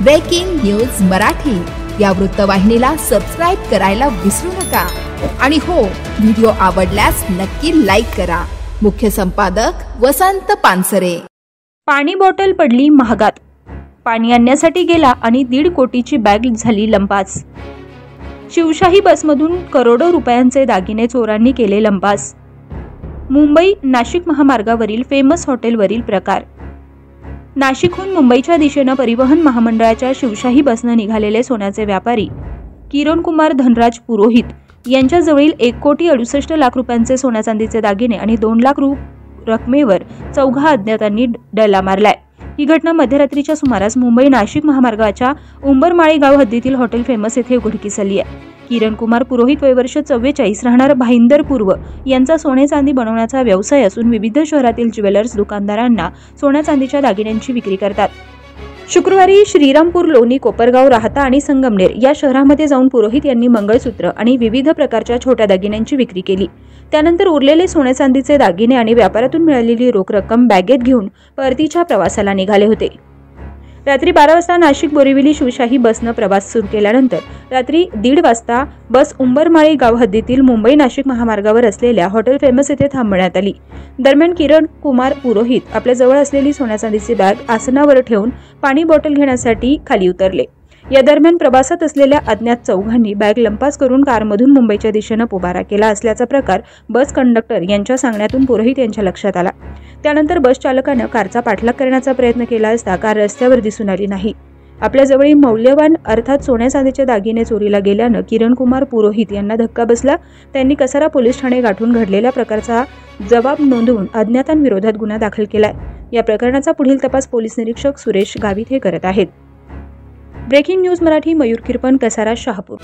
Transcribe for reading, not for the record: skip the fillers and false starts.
Breaking news Marathi या वृत्तवाहिनीला subscribe करायला विसरू नका आणि हो, व्हिडिओ आवडल्यास नक्की लाईक करा। मुख्य संपादक वसंत पानसरे। पाणी बॉटल पडली महागात, पाणी आणण्यासाठी गेला आणि 1.5 कोटीची बॅग झाली लंपास। शिवशाही बसमधून करोडो रुपयांचे दागिने चोरांनी केले लंपास। मुंबई नाशिक महामार्गावरील फेमस हॉटेलवरील प्रकार। नाशिकहून मुंबईच्या दिशेने परिवहन महामंडळाच्या शिवशाही बसने निघालेले सोन्याचे व्यापारी किरण कुमार धनराज पुरोहित यांच्याजवळील 1,68,00,000 रुपयांचे सोन्या चांदीचे दागिने आणि 2 लाख रकमेवर चौघा अज्ञातांनी डल्ला मारलाय। ही घटना मध्यरात्रीच्या सुमारास मुंबई नाशिक महामार्गाच्या उंबरमाळी गाव हद्दीतील हॉटेल फेमस येथे उघडकीस आली आहे। किरण कुमार पुरोहित वयवर्ष 44 राहणार भाईंदर पूर्व यांचा सोने चांदी बनवण्याचा व्यवसाय असून विविध शहरातील ज्वेलर्स दुकानदारांना सोन्या चांदीच्या दागिन्यांची विक्री करतात। शुक्रवारी श्रीरामपूर, लोणी, कोपरगाव, राहता आणि संगमनेर या शहरांमध्ये जाऊन पुरोहित यांनी मंगळसूत्र आणि विविध प्रकारच्या छोट्या दागिन्यांची विक्री केली। त्यानंतर उरलेले सोने चांदीचे दागिने आणि व्यापारातून मिळालेली रोख रक्कम बॅगेत घेऊन परतीच्या प्रवासाला निघाले होते। रात्री 12 वाजता नाशिक बोरिवली शिवशाही बसनं प्रवास सुरू केल्यानंतर रात्री 1:30 वाजता बस उंबरमाळी गाव हद्दीतील मुंबई नाशिक महामार्गावर असलेल्या हॉटेल फेमस येथे थांबवण्यात आली। दरम्यान किरण कुमार पुरोहित आपल्या जवळ असलेली सोन्या चांदीची बॅग आसनावर ठेवून पाणी बॉटल घेण्यासाठी खाली उतरले। या दरम्यान प्रवासात असलेल्या अज्ञात चौघांनी बॅग लंपास करून कारमधून मुंबईच्या दिशेने पोबारा केला असल्याचा प्रकार बस कंडक्टर यांच्या सांगण्यातून पुरोहित यांच्या लक्षात आला। त्यानंतर बस चालकाने कारचा पाठलाग करण्याचा प्रयत्न केला असता कार रस्त्यावर दिसून आली नाही। आपल्या जवळील मौल्यवान अर्थात सोन्या चांदीचे दागिने चोरीला गेल्याने किरण कुमार पुरोहित यांना धक्का बसला। त्यांनी कसारा पोलीस ठाणे गाठून घडलेल्या प्रकारचा जबाब नोंदवून अज्ञातांविरोधात गुन्हा दाखल केलाय। या प्रकरणाचा पुढील तपास पोलीस निरीक्षक सुरेश गावित हे करत आहेत। Breaking news Marathi, Mayur Kirpan, Kasara, Shahapur.